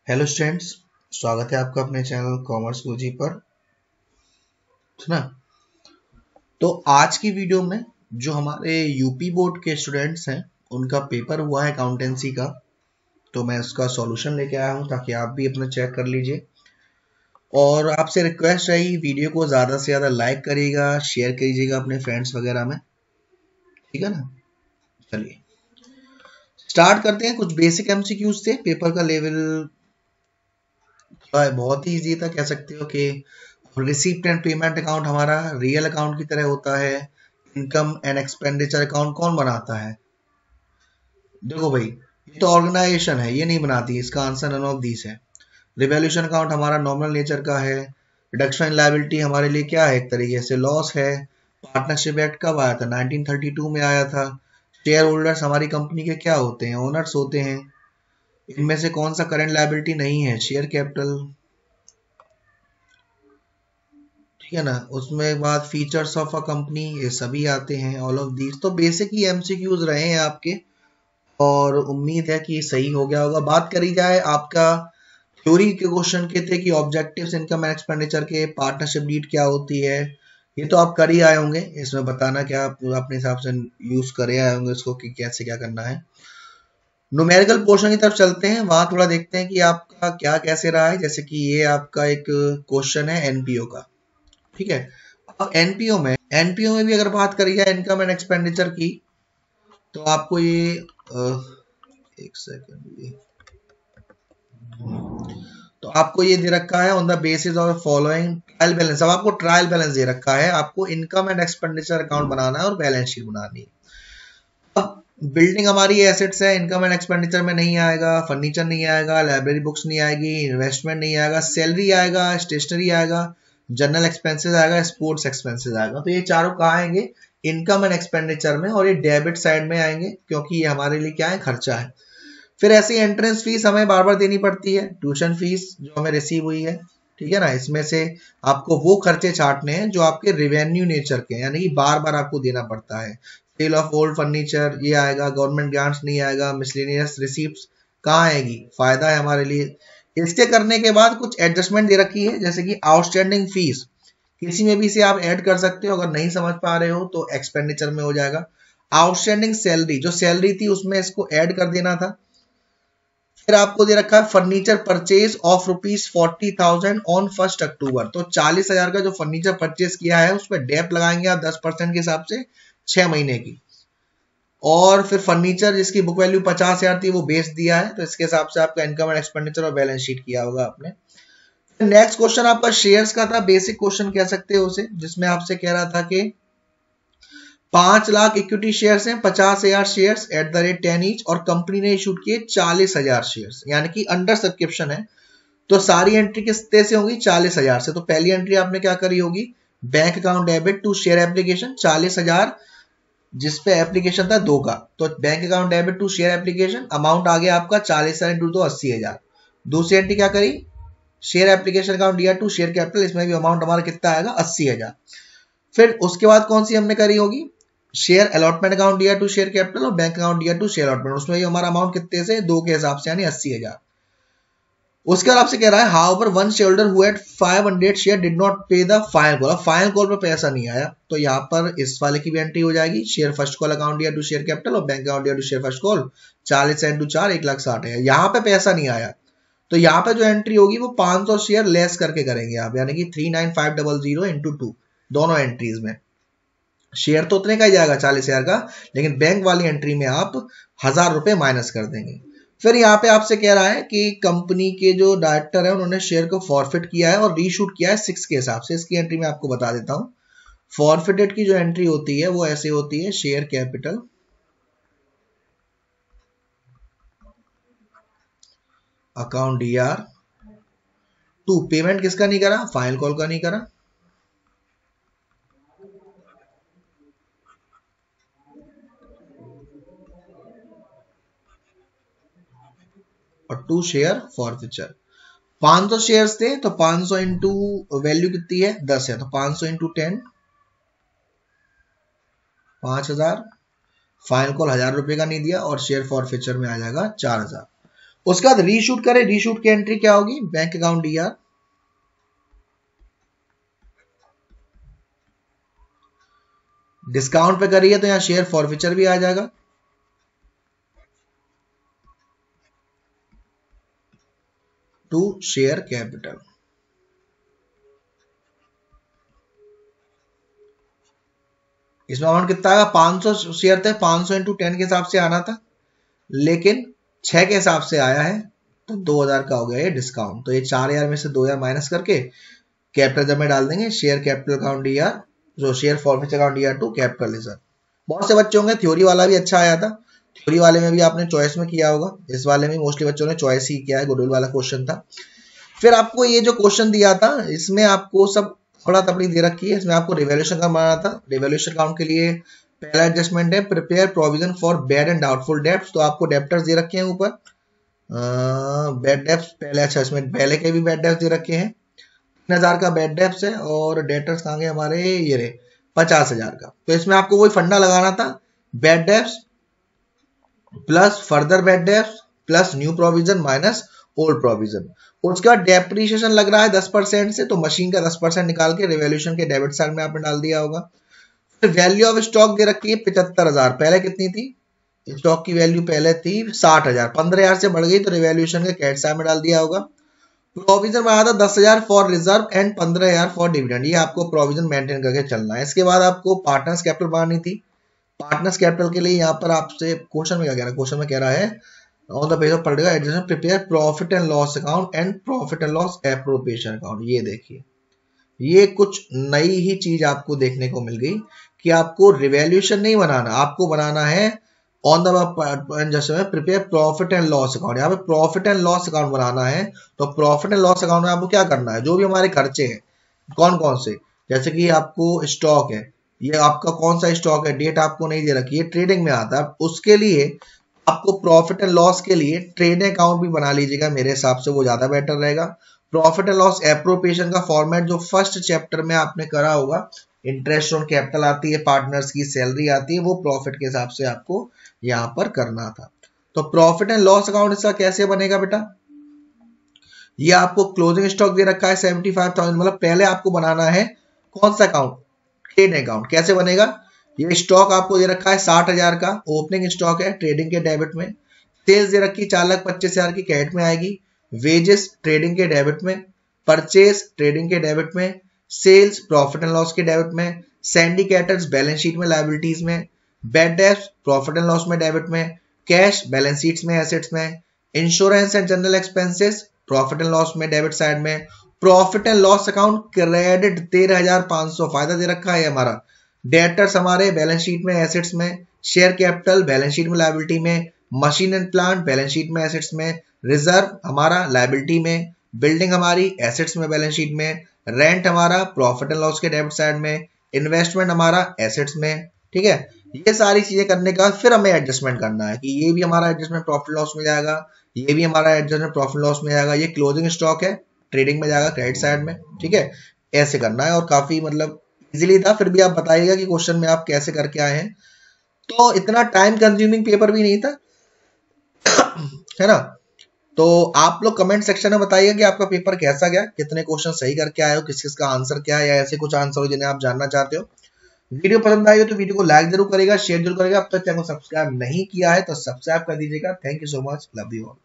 Hello students, स्वागत है आपका अपने चैनल कॉमर्स गुरुजी पर। है ना। तो आज की वीडियो में जो हमारे यूपी बोर्ड के स्टूडेंट्स हैं उनका पेपर हुआ है अकाउंटेंसी का, तो मैं उसका सॉल्यूशन लेके आया हूं ताकि आप भी अपना चेक कर लीजिए। और आपसे रिक्वेस्ट रही, वीडियो को ज़्यादा से ज़्यादा लाइक करिएगा, शेयर कीजिएगा अपने फ्रेंड्स वगैरह में, ठीक है ना। चलिए स्टार्ट करते हैं। कुछ बेसिक एमसीक्यूज थे। पेपर का लेवल बहुत ही ईजी था, कह सकते हो कि रिसीप्ट एंड पेमेंट अकाउंट हमारा रियल अकाउंट की तरह होता है। इनकम एंड एक्सपेंडिचर अकाउंट कौन बनाता है? देखो भाई, ये तो ऑर्गेनाइजेशन है, ये नहीं बनाती। इसका आंसर नन ऑफ दीस है। रिवॉल्यूशन अकाउंट हमारा नॉर्मल नेचर का है। रिडक्शन इन लायबिलिटी हमारे लिए क्या है? एक तरीके से लॉस है। पार्टनरशिप एक्ट कब आया था? 1932 में आया था। शेयर होल्डर्स हमारी कंपनी के क्या होते हैं? ओनर्स होते हैं। इनमें से कौन सा करंट लायबिलिटी नहीं है? शेयर कैपिटल, ठीक है ना। उसमें बाद फीचर्स ऑफ अ कंपनी, ये सभी आते हैं। ऑल ऑफ दीज तो बेसिक ही एमसीक्यूज रहे हैं आपके, और उम्मीद है कि सही हो गया होगा। बात करी जाए आपका थ्योरी के क्वेश्चन के थे कि ऑब्जेक्टिव्स इनकम एंड एक्सपेंडिचर के, पार्टनरशिप डीड क्या होती है, ये तो आप कर ही आए होंगे। इसमें बताना क्या, आप अपने हिसाब से यूज करे आए होंगे इसको कि कैसे क्या करना है। न्यूमेरिकल पोर्शन की तरफ चलते हैं, वहां थोड़ा देखते हैं कि आपका क्या कैसे रहा है। जैसे कि ये आपका एक क्वेश्चन है एनपीओ का, ठीक है। अब एनपीओ में भी अगर बात करी जाए इनकम एंड एक्सपेंडिचर की, तो आपको ये एक सेकंड, तो आपको ये दे रखा है on the basis of following trial balance. अब आपको ट्रायल बैलेंस दे रखा है, आपको इनकम एंड एक्सपेंडिचर अकाउंट बनाना है और बैलेंस शीट बनानी है। अब बिल्डिंग हमारी एसेट्स है, इनकम एंड एक्सपेंडिचर में नहीं आएगा। फर्नीचर नहीं आएगा, लाइब्रेरी बुक्स नहीं आएगी, इन्वेस्टमेंट नहीं आएगा, सैलरी आएगा, स्टेशनरी आएगा, जनरल एक्सपेंसेस आएगा, स्पोर्ट्स एक्सपेंसेस आएगा। तो ये चारों कहाँ आएंगे? इनकम एंड एक्सपेंडिचर में, और ये डेबिट साइड में आएंगे क्योंकि ये हमारे लिए क्या है? खर्चा है। फिर ऐसी एंट्रेंस फीस हमें बार बार देनी पड़ती है, ट्यूशन फीस जो हमें रिसीव हुई है, ठीक है ना। इसमें से आपको वो खर्चे छाटने हैं जो आपके रिवेन्यू नेचर के, यानी कि बार बार आपको देना पड़ता है। सेल ऑफ ओल्ड फर्नीचर ये आएगा, गवर्नमेंट ग्रांट्स नहीं आएगा, मिसलेनियस रिसीप्ट कहाँ आएगी? फायदा है हमारे लिए। इसके करने के बाद कुछ एडजस्टमेंट दे रखी है, जैसे कि आउटस्टैंडिंग फीस किसी में भी से आप ऐड कर सकते हो। अगर नहीं समझ पा रहे हो तो एक्सपेंडिचर में हो जाएगा। आउटस्टैंडिंग सैलरी, जो सैलरी थी उसमें इसको ऐड कर देना था। फिर आपको दे रखा है फर्नीचर परचेज ऑफ ₹40,000 ऑन 1 अक्टूबर। तो 40,000 का जो फर्नीचर परचेज किया है उस पर डेप लगाएंगे आप 10% के हिसाब से 6 महीने की। और फिर फर्नीचर जिसकी बुक वैल्यू 50,000 थी वो बेच दिया है, तो इसके हिसाब से आपका इनकम एंड एक्सपेंडिचर और बैलेंस शीट किया होगा आपने। नेक्स्ट क्वेश्चन आपका शेयर्स का था, बेसिक क्वेश्चन कह सकते हो उसे, जिसमें आपसे कह रहा था कि 5 लाख इक्विटी शेयर्स हैं, 50,000 shares at the rate 10 each, और कंपनी ने इशू किए 40,000 शेयर्स, यानी कि अंडर सब्सक्रिप्शन है। तो सारी एंट्री किस तरह से होंगी? 40,000 से। तो पहली एंट्री आपने क्या करी होगी? Bank account debit to share application 40,000, जिसपे एप्लीकेशन था 2 का, तो bank account debit to share application, amount आ गया आपका 40,000 इंटू 2 80,000। दूसरी एंट्री क्या करी? शेयर एप्लीकेशन अकाउंट दिया टू शेयर कैपिटल, इसमें भी अमाउंट हमारा कितना आएगा? 80,000। फिर उसके बाद कौन सी हमने करी होगी? शेयर अलॉटमेंट अकाउंट दिया टू शेयर कैपिटल और बैंक अकाउंट दिया टू शेयर अलॉटमेंट, उसमें भी हमारा अमाउंट कितने से? 2 के हिसाब से, यानी 80,000। उसके बाद आपसे कह रहा है however one shareholder who had 500 share did not pay the final call. Final call पर पैसा नहीं आया, तो यहाँ पर इस वाले की भी एंट्री हो जाएगी। शेयर फर्स्ट कॉल अकाउंट दिया टू शेयर कैपिटल और बैंक अकाउंट दिया to share first call, 40 into 4 1,60,000 है। यहाँ पे पैसा नहीं आया, तो यहाँ पे जो एंट्री होगी वो 500 शेयर लेस करके करेंगे आप, यानी कि 39500 इंटू 2 दोनों एंट्रीज में। शेयर तो उतने का ही जाएगा 40,000 का, लेकिन बैंक वाली एंट्री में आप 1,000 रुपए माइनस कर देंगे। फिर यहाँ पे आपसे कह रहा है कि कंपनी के जो डायरेक्टर है उन्होंने शेयर को फॉरफिट किया है और रीशूट किया है 6 के हिसाब से। इसकी एंट्री मैं आपको बता देता हूं। फॉरफिटेड की जो एंट्री होती है वो ऐसे होती है, share capital account DR to, payment किसका नहीं करा? फाइनल कॉल का नहीं करा, और टू शेयर फॉरफिचर। 500 शेयर्स थे, तो 500 इंटू वैल्यू कितनी है? 10 है, तो 500 इंटू 10 5,000। फाइनल कॉल 1,000 रुपए का नहीं दिया, और शेयर फॉरफिचर में आ जाएगा 4,000। उसके बाद रीशूट करें, रीशूट की एंट्री क्या होगी, बैंक अकाउंट DR, डिस्काउंट पे करिए तो यहां शेयर फॉरफीचर भी आ जाएगा, टू शेयर कैपिटल। इसमें अमाउंट कितना आएगा, 500 शेयर थे, 500 इंटू 10 के हिसाब से आना था, लेकिन 6 के हिसाब से आया है तो 2000 का हो गया ये डिस्काउंट। तो ये 4000 में से 2000 माइनस करके कैपिटल जब में डाल देंगे, शेयर कैपिटल अकाउंट DR, जो share forfeiture account DR to capital reserve. बहुत से बच्चों के थ्योरी वाला भी अच्छा आया था, थ्योरी वाले में भी आपने चॉइस में किया होगा, इस वाले में मोस्टली बच्चों ने चॉइस ही किया है, गुडविल वाला क्वेश्चन था। फिर आपको ये जो क्वेश्चन दिया था इसमें आपको सब थोड़ा तबड़ी दे रखी है, इसमें आपको रिवैल्यूएशन का बनाना था। रिवैल्यूएशन अकाउंट के लिए पहला एडजस्टमेंट है prepare provision for bad and doubtful debts, तो आपको डेब्टर्स दे रखे हैं ऊपर, बैड डेब्ट्स पहले, अच्छा इसमें पहले के भी बैड डेब्ट्स दे रखे हैं, 3000 का बैड डेब्ट्स है, और डेटर्स कहां गए हमारे, ये रहे 50,000 का। तो इसमें आपको वही फंडा लगाना था, bad debts plus further bad debts plus new provision minus old provision. उसके बाद डेप्रिसिएशन लग रहा है 10% से, तो मशीन का 10% निकाल के रिवैल्यूएशन के डेबिट साइड में आपने डाल दिया होगा। फिर वैल्यू ऑफ स्टॉक दे रखी है 75,000, पहले कितनी थी, स्टॉक की वैल्यू पहले थी 60,000, 15,000 से बढ़ गई तो रिवैल्यूएशन के कैश साइड में डाल दिया होगा। प्रोविजन बनाया था 10,000 for reserve and 15,000 for dividend, ये आपको प्रोविजन मेंटेन करके चलना है। इसके बाद आपको पार्टनर्स कैपिटल बनानी थी, पार्टनर्स कैपिटल के लिए यहाँ पर आपसे क्वेश्चन में क्या कह रहा है, क्वेश्चन में कह रहा है on the base of particular adjustment prepare profit and loss account and profit and loss appropriation account. ये देखिए, ये कुछ नई ही चीज आपको देखने को मिल गई कि आपको रिवैल्यूएशन नहीं बनाना, आपको बनाना है on the adjustment prepare profit and loss account. यहाँ पे प्रॉफिट एंड लॉस अकाउंट बनाना है, तो प्रॉफिट एंड लॉस अकाउंट में आपको क्या करना है, जो भी हमारे खर्चे हैं कौन कौन से, जैसे कि आपको स्टॉक है, ये आपका कौन सा स्टॉक है, डेट आपको नहीं दे रखी है, ट्रेडिंग में आता है, उसके लिए आपको प्रॉफिट एंड लॉस के लिए ट्रेड अकाउंट भी बना लीजिएगा, मेरे हिसाब से वो ज्यादा बेटर रहेगा। प्रॉफिट एंड लॉस एप्रोप्रिएशन का फॉर्मेट जो फर्स्ट चैप्टर में आपने करा होगा, इंटरेस्ट ऑन कैपिटल आती है, पार्टनर्स की सैलरी आती है, वो प्रॉफिट के हिसाब से आपको यहां पर करना था। तो प्रॉफिट एंड लॉस अकाउंट इसका कैसे बनेगा बेटा, ये आपको क्लोजिंग स्टॉक दे रखा है 75,000, मतलब पहले आपको बनाना है कौन सा अकाउंट, ट्रेड अकाउंट। कैसे बनेगा, ये स्टॉक आपको दे रखा है 60,000 का, ओपनिंग स्टॉक है ट्रेडिंग के डेबिट में, सेल्स दे रखी 4,25,000 की क्रेडिट में आएगी, वेजेस ट्रेडिंग के डेबिट में, परचेज ट्रेडिंग के डेबिट में, सेल्स प्रॉफिट एंड लॉस के डेबिट में, सिंडिकेटर्स बैलेंस शीट में लायबिलिटीज में, bad debts profit and loss में डेबिट में, कैश बैलेंस शीट्स में एसेट्स में, insurance and general expenses profit and loss में डेबिट साइड में, profit and loss account credit 13,500 फायदा दे रखा है हमारा, डेटर्स हमारे बैलेंस शीट में एसेट्स में, शेयर कैपिटल बैलेंस शीट में लायबिलिटी में, machine and plant balance sheet में एसेट्स में, रिजर्व हमारा लायबिलिटी में, बिल्डिंग हमारी एसेट्स में बैलेंस शीट में, रेंट हमारा प्रॉफिट एंड लॉस के डेबिट साइड में, इन्वेस्टमेंट हमारा एसेट्स में। ठीक है, ये सारी चीजें करने का फिर हमें एडजस्टमेंट करना है कि ये भी हमारा एडजस्टमेंट प्रॉफिट लॉस में जाएगा, ये भी हमारा एडजस्टमेंट प्रॉफिट लॉस में जाएगा, ये क्लोजिंग स्टॉक है ट्रेडिंग में जाएगा क्रेडिट साइड में। ठीक है, ऐसे करना है, और काफी मतलब इजीली था, फिर भी आप बताइएगा कि क्वेश्चन में आप कैसे करके आए हैं। तो इतना टाइम कंज्यूमिंग पेपर भी नहीं था है ना। तो आप लोग कमेंट सेक्शन में बताइए कि आपका पेपर कैसा गया, कितने क्वेश्चन सही करके आए हो, किस किस का आंसर क्या है, या ऐसे कुछ आंसर हो जिन्हें आप जानना चाहते हो। वीडियो पसंद आई हो तो वीडियो को लाइक जरूर करेगा, शेयर जरूर करेगा। अब तक चैनल को सब्सक्राइब नहीं किया है तो सब्सक्राइब कर दीजिएगा। Thank you so much, love you all.